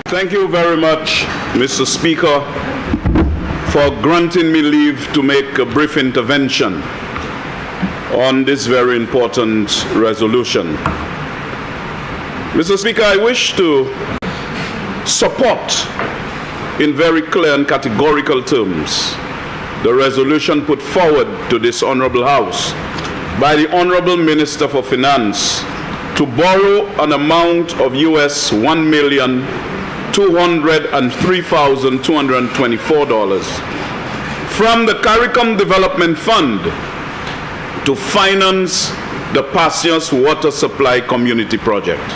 Thank you very much, Mr. Speaker, for granting me leave to make a brief intervention on this very important resolution. Mr. Speaker, I wish to support in very clear and categorical terms the resolution put forward to this Honorable House by the Honorable Minister for Finance to borrow an amount of US $1,203,224 from the CARICOM Development Fund to finance the Patience Water Supply Community Project.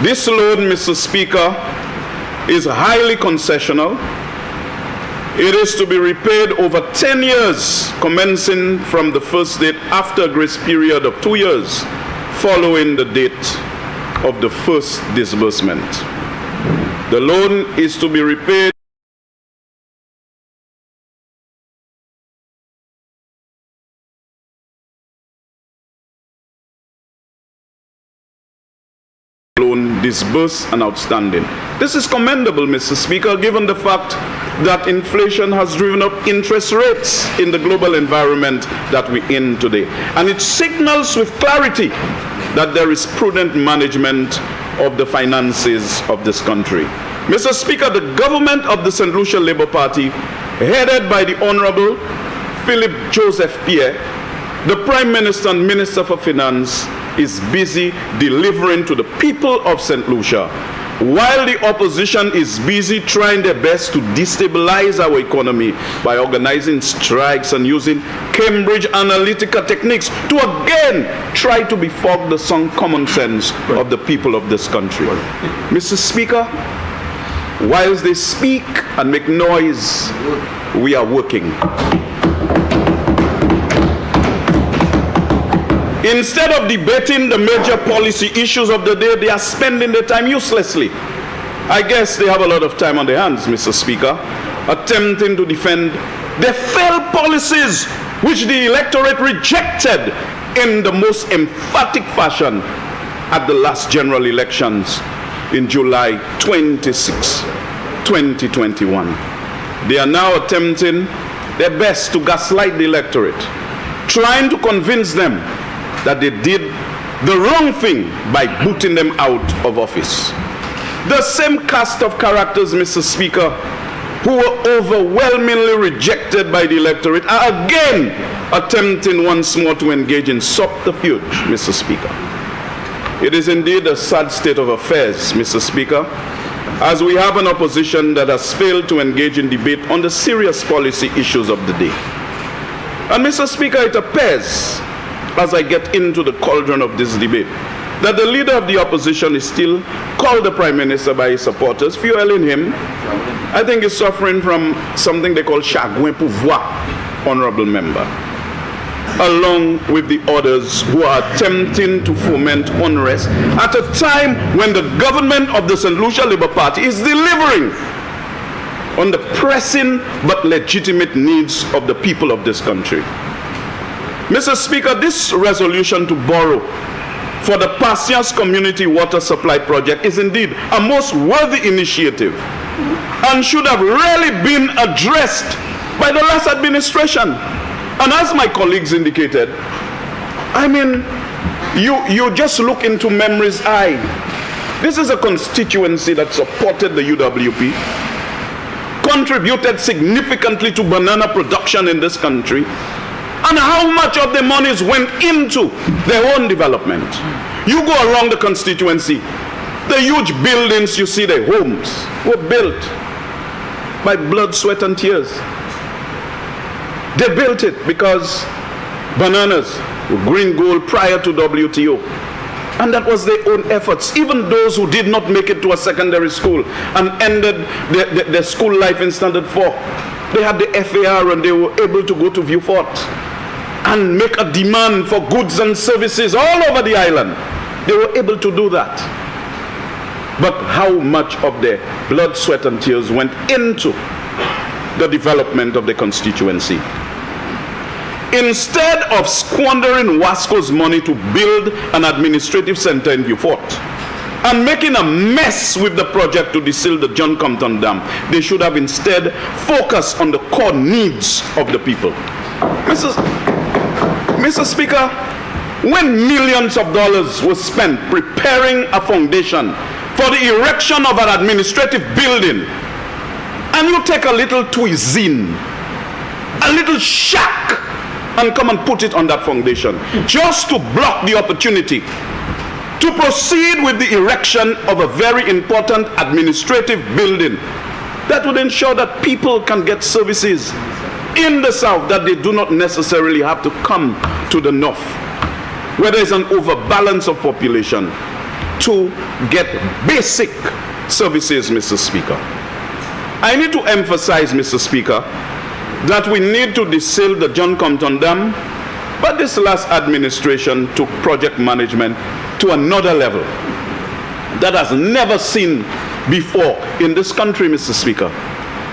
This loan, Mr. Speaker, is highly concessional. It is to be repaid over 10 years, commencing from the first date after a grace period of 2 years following the date of the first disbursement. The loan is to be repaid loan disbursed and outstanding. This is commendable, Mr. Speaker, given the fact that inflation has driven up interest rates in the global environment that we're in today. And it signals with clarity that there is prudent management of the finances of this country. Mr. Speaker, the government of the St. Lucia Labour Party, headed by the Honorable Philip Joseph Pierre, the Prime Minister and Minister for Finance, is busy delivering to the people of St. Lucia, while the opposition is busy trying their best to destabilize our economy by organizing strikes and using Cambridge Analytica techniques to again try to befog the sound common sense of the people of this country. Mr. Speaker, whilst they speak and make noise, we are working. Instead of debating the major policy issues of the day, they are spending their time uselessly. I guess they have a lot of time on their hands, Mr. Speaker, attempting to defend the failed policies which the electorate rejected in the most emphatic fashion at the last general elections in July 26, 2021. They are now attempting their best to gaslight the electorate, trying to convince them that they did the wrong thing by booting them out of office. The same cast of characters, Mr. Speaker, who were overwhelmingly rejected by the electorate are again attempting once more to engage in subterfuge, Mr. Speaker. It is indeed a sad state of affairs, Mr. Speaker, as we have an opposition that has failed to engage in debate on the serious policy issues of the day. And Mr. Speaker, it appears, as I get into the cauldron of this debate, that the leader of the opposition is still called the Prime Minister by his supporters, fueling him. I think he's suffering from something they call chagrin pouvoir, honorable member, along with the others who are attempting to foment unrest at a time when the government of the St. Lucia Labour Party is delivering on the pressing but legitimate needs of the people of this country. Mr. Speaker, this resolution to borrow for the Patience Community Water Supply Project is indeed a most worthy initiative and should have really been addressed by the last administration. And as my colleagues indicated, I mean, you just look into memory's eye. This is a constituency that supported the UWP, contributed significantly to banana production in this country, and how much of the monies went into their own development. You go around the constituency, the huge buildings you see, the homes, were built by blood, sweat, and tears. They built it because bananas were green gold prior to WTO. And that was their own efforts. Even those who did not make it to a secondary school and ended their school life in Standard 4, they had the FAR and they were able to go to View Fort and make a demand for goods and services all over the island. They were able to do that. But how much of their blood, sweat, and tears went into the development of the constituency? Instead of squandering Wasco's money to build an administrative center in Beaufort and making a mess with the project to deseal the John Compton Dam, they should have instead focused on the core needs of the people. Mr. Speaker, when millions of dollars were spent preparing a foundation for the erection of an administrative building, and you take a little cuisine, a little shack, and come and put it on that foundation just to block the opportunity to proceed with the erection of a very important administrative building that would ensure that people can get services in the south that they do not necessarily have to come to the north, where there is an overbalance of population, to get basic services, Mr. Speaker. I need to emphasize, Mr. Speaker, that we need to deseal the John Compton Dam, but this last administration took project management to another level that has never seen before in this country, Mr. Speaker.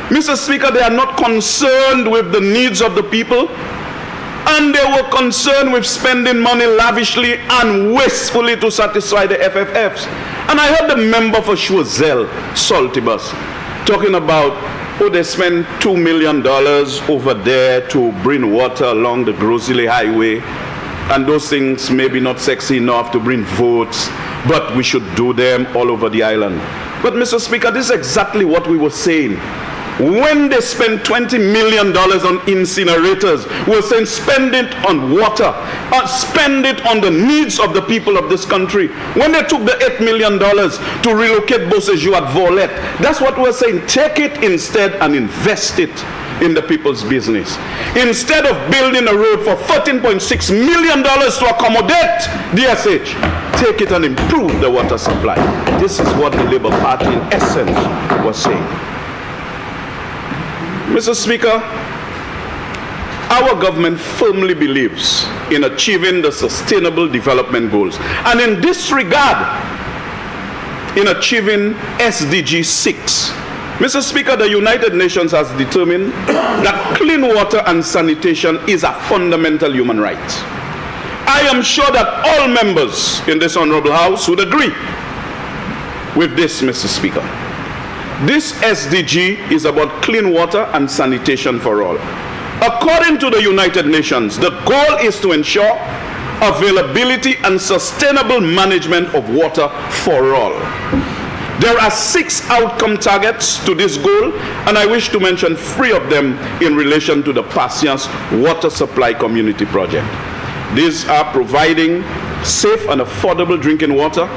Mr. Speaker, they are not concerned with the needs of the people, and they were concerned with spending money lavishly and wastefully to satisfy the FFFs. And I heard the member for Choiseul, Saltibus, talking about, oh, they spent $2 million over there to bring water along the Grosile Highway, and those things may be not sexy enough to bring votes, but we should do them all over the island. But Mr. Speaker, this is exactly what we were saying. When they spend $20 million on incinerators, we're saying spend it on water, spend it on the needs of the people of this country. When they took the $8 million to relocate Beausejour at Volette, that's what we're saying. Take it instead and invest it in the people's business. Instead of building a road for $13.6 million to accommodate DSH, take it and improve the water supply. This is what the Labour Party in essence was saying. Mr. Speaker, our government firmly believes in achieving the Sustainable Development Goals, and in this regard, in achieving SDG 6. Mr. Speaker, the United Nations has determined that clean water and sanitation is a fundamental human right. I am sure that all members in this Honorable House would agree with this, Mr. Speaker. This SDG is about clean water and sanitation for all. According to the United Nations, the goal is to ensure availability and sustainable management of water for all. There are 6 outcome targets to this goal, and I wish to mention 3 of them in relation to the Patience Water Supply Community Project. These are providing safe and affordable drinking water,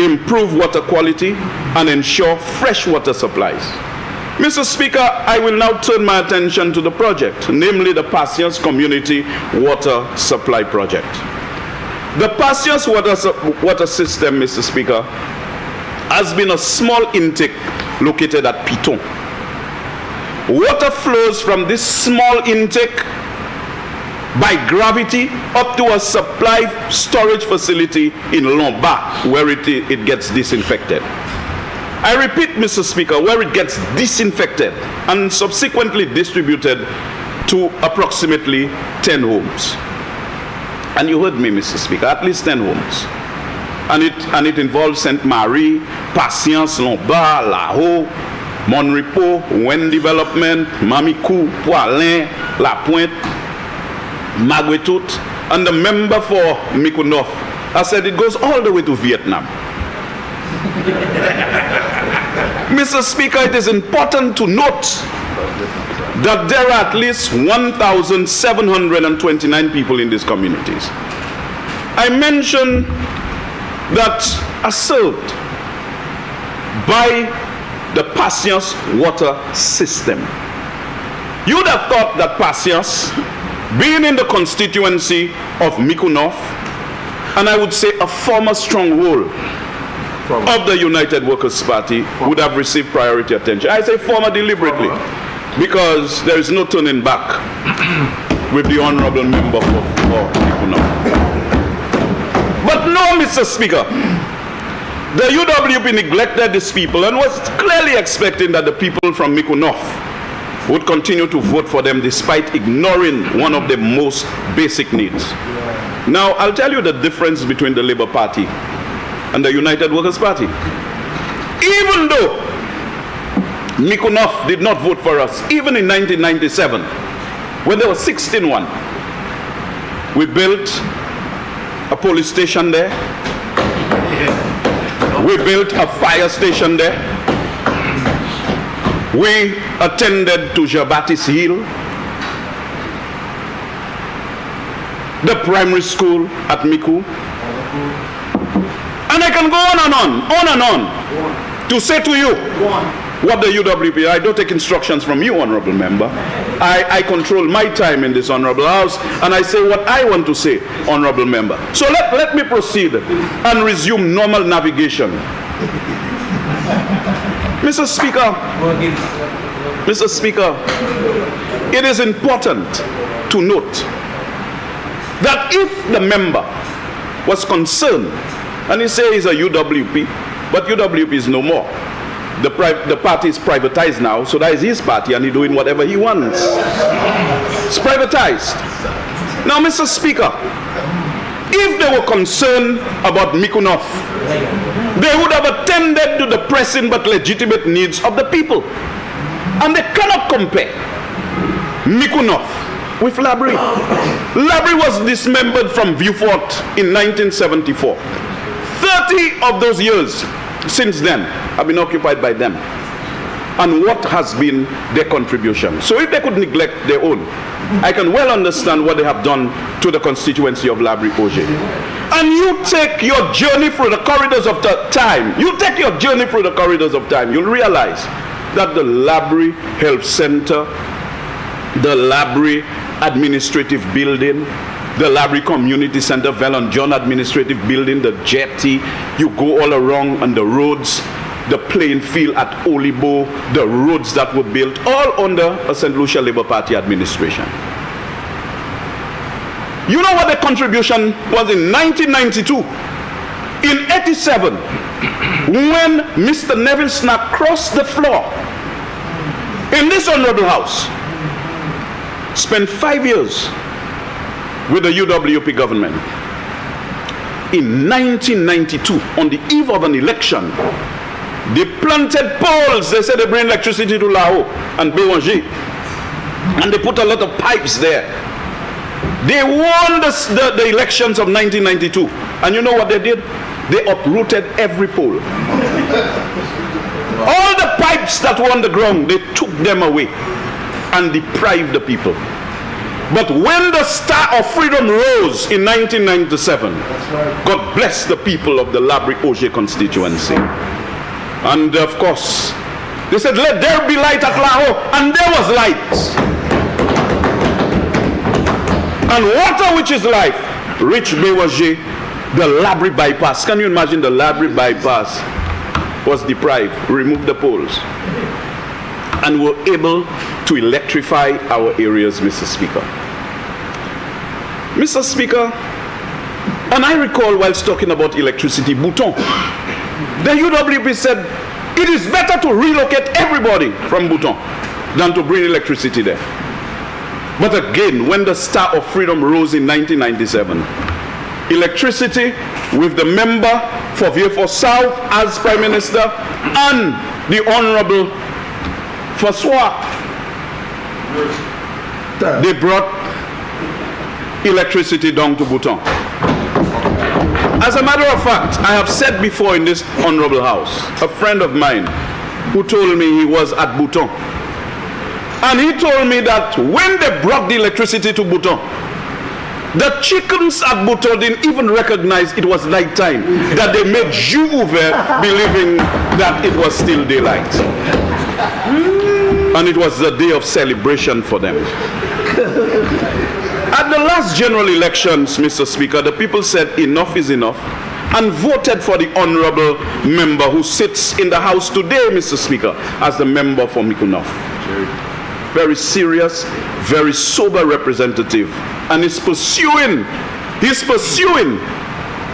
improve water quality, and ensure fresh water supplies. Mr. Speaker, I will now turn my attention to the project, namely the Patience Community Water Supply Project. The Patience water system, Mr. Speaker, has been a small intake located at Piton. Water flows from this small intake by gravity up to a supply storage facility in Lombard, where it gets disinfected. I repeat, Mr. Speaker, where it gets disinfected and subsequently distributed to approximately 10 homes. And you heard me, Mr. Speaker, at least 10 homes. And it involves Sainte Marie, Patience, Lombard, La Haut, Mon Repos, Wen Development, Mamicou, Poilin, La Pointe, Maguetout, and the member for Miconof. I said it goes all the way to Vietnam. Mr. Speaker, it is important to note that there are at least 1,729 people in these communities. I mentioned that are served by the Patience water system. You would have thought that Patience, being in the constituency of Miconof, and I would say a former stronghold of the United Workers' Party, would have received priority attention. I say former deliberately, because there is no turning back with the honorable member for Miconof. But no, Mr. Speaker, the UWP neglected these people and was clearly expecting that the people from Miconof would continue to vote for them despite ignoring one of the most basic needs. Now, I'll tell you the difference between the Labour Party and the United Workers' Party. Even though Mikunoff did not vote for us, even in 1997, when there was 16-1, we built a police station there. We built a fire station there. We attended to Alva Baptiste Hill, the primary school at Miku. And I can go on and on to say to you what the UWP, I don't take instructions from you, honorable member. I control my time in this honorable house, and I say what I want to say, honorable member. So let me proceed and resume normal navigation. Mr. Speaker, it is important to note that if the member was concerned, and he says he's a UWP, but UWP is no more. The party is privatized now, so that is his party, and he's doing whatever he wants. It's privatized. Now, Mr. Speaker, if they were concerned about Mikunoff, they would have attended to the pressing but legitimate needs of the people. And they cannot compare Mikunoff with Labrie. Labrie was dismembered from Vieux-Fort in 1974. 30 of those years since then have been occupied by them. And what has been their contribution? So if they could neglect their own, I can well understand what they have done to the constituency of Labrie Auger. And you take your journey through the corridors of time. You take your journey through the corridors of time. You'll realize that the Labrie Health Center, the Labrie Administrative Building, the Labrie Community Center, Vellon John Administrative Building, the jetty, you go all around on the roads, the playing field at Olibo, the roads that were built, all under a St. Lucia Labour Party administration. You know what the contribution was in 1992? In 87, when Mr. Neville Snack crossed the floor in this honorable house, spent 5 years with the UWP government. In 1992, on the eve of an election, they planted poles. They said they bring electricity to Lao and Béwanger, and they put a lot of pipes there. They won the elections of 1992, and you know what they did? They uprooted every pole. All the pipes that were on the ground, they took them away and deprived the people. But when the Star of Freedom rose in 1997, God bless the people of the Labrie Auger constituency. And of course, they said, let there be light at Lahore, and there was light. And water, which is life, reached Béwanger, the Labrie bypass. Can you imagine the Labrie bypass was deprived, removed the poles, and were able to electrify our areas, Mr. Speaker. Mr. Speaker, and I recall whilst talking about electricity, Bouton, the UWP said it is better to relocate everybody from Bouton than to bring electricity there. But again, when the Star of Freedom rose in 1997, electricity with the member for Vieux-Fort South as Prime Minister and the Honorable François, they brought electricity down to Bouton. As a matter of fact, I have said before in this honorable house, a friend of mine who told me he was at Bouton, and he told me that when they brought the electricity to Bouton, the chickens at Bouton didn't even recognize it was night time, that they made Jus Ouvert believing that it was still daylight. And it was a day of celebration for them. At the last general elections, Mr. Speaker, the people said enough is enough and voted for the honorable member who sits in the House today, Mr. Speaker, as the member for Mikunoff. Very serious, very sober representative, and is pursuing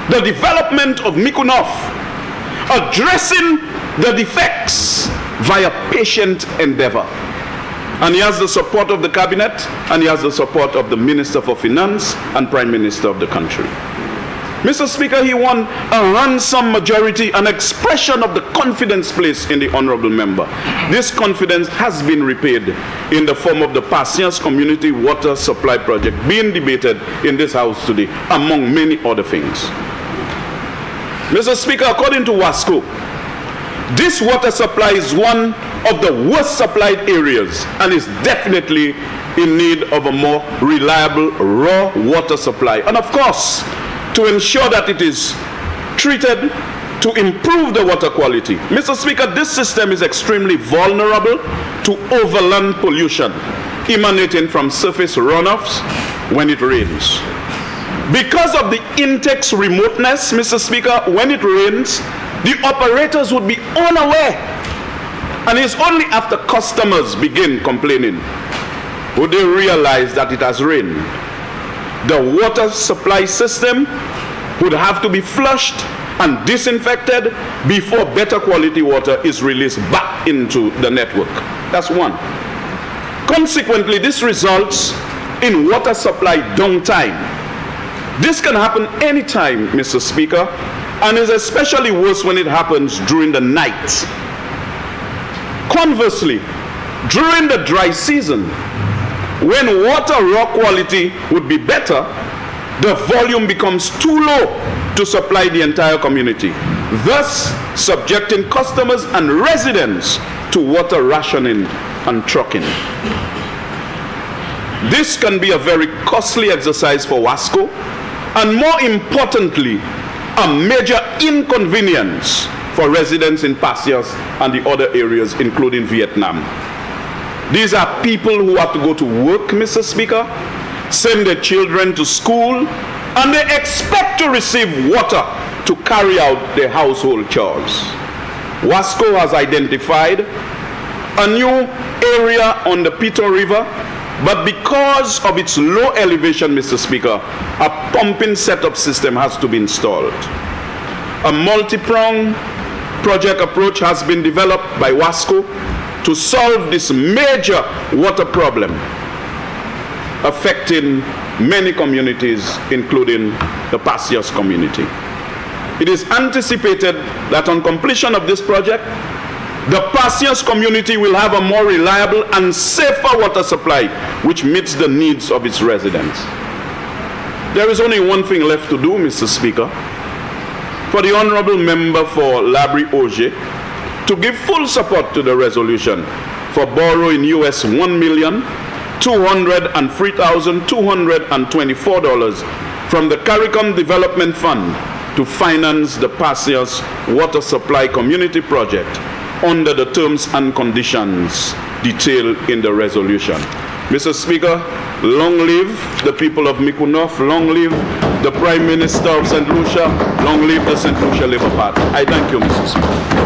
the development of Mikunoff, addressing the defects via patient endeavor. And he has the support of the cabinet, and he has the support of the Minister for Finance and Prime Minister of the country. Mr. Speaker, he won a handsome majority, an expression of the confidence placed in the honorable member. This confidence has been repaid in the form of the Patience Community Water Supply Project being debated in this house today, among many other things. Mr. Speaker, according to WASCO, this water supply is one of the worst supplied areas and is definitely in need of a more reliable raw water supply. And of course, to ensure that it is treated to improve the water quality. Mr. Speaker, this system is extremely vulnerable to overland pollution emanating from surface runoffs when it rains. Because of the intake's remoteness, Mr. Speaker, when it rains, the operators would be unaware. And it's only after customers begin complaining would they realize that it has rained. The water supply system would have to be flushed and disinfected before better quality water is released back into the network. That's one. Consequently, this results in water supply downtime. This can happen anytime, Mr. Speaker, and is especially worse when it happens during the night. Conversely, during the dry season, when water raw quality would be better, the volume becomes too low to supply the entire community, thus subjecting customers and residents to water rationing and trucking. This can be a very costly exercise for WASCO, and more importantly, a major inconvenience for residents in Patience and the other areas, including Vietnam. These are people who have to go to work, Mr. Speaker, send their children to school, and they expect to receive water to carry out their household chores. WASCO has identified a new area on the Pito River, but because of its low elevation, Mr. Speaker, a pumping setup system has to be installed. A multi-pronged project approach has been developed by WASCO to solve this major water problem affecting many communities, including the Patience community. It is anticipated that on completion of this project, the Patience community will have a more reliable and safer water supply which meets the needs of its residents. There is only one thing left to do, Mr. Speaker, for the honorable member for Labrie Auger to give full support to the resolution for borrowing US $1,203,224 from the CARICOM Development Fund to finance the Patience Water Supply Community Project under the terms and conditions detailed in the resolution. Mr. Speaker, long live the people of Micoud North, long live the Prime Minister of St. Lucia, long live the St. Lucia Labour Party. I thank you, Mr. Speaker.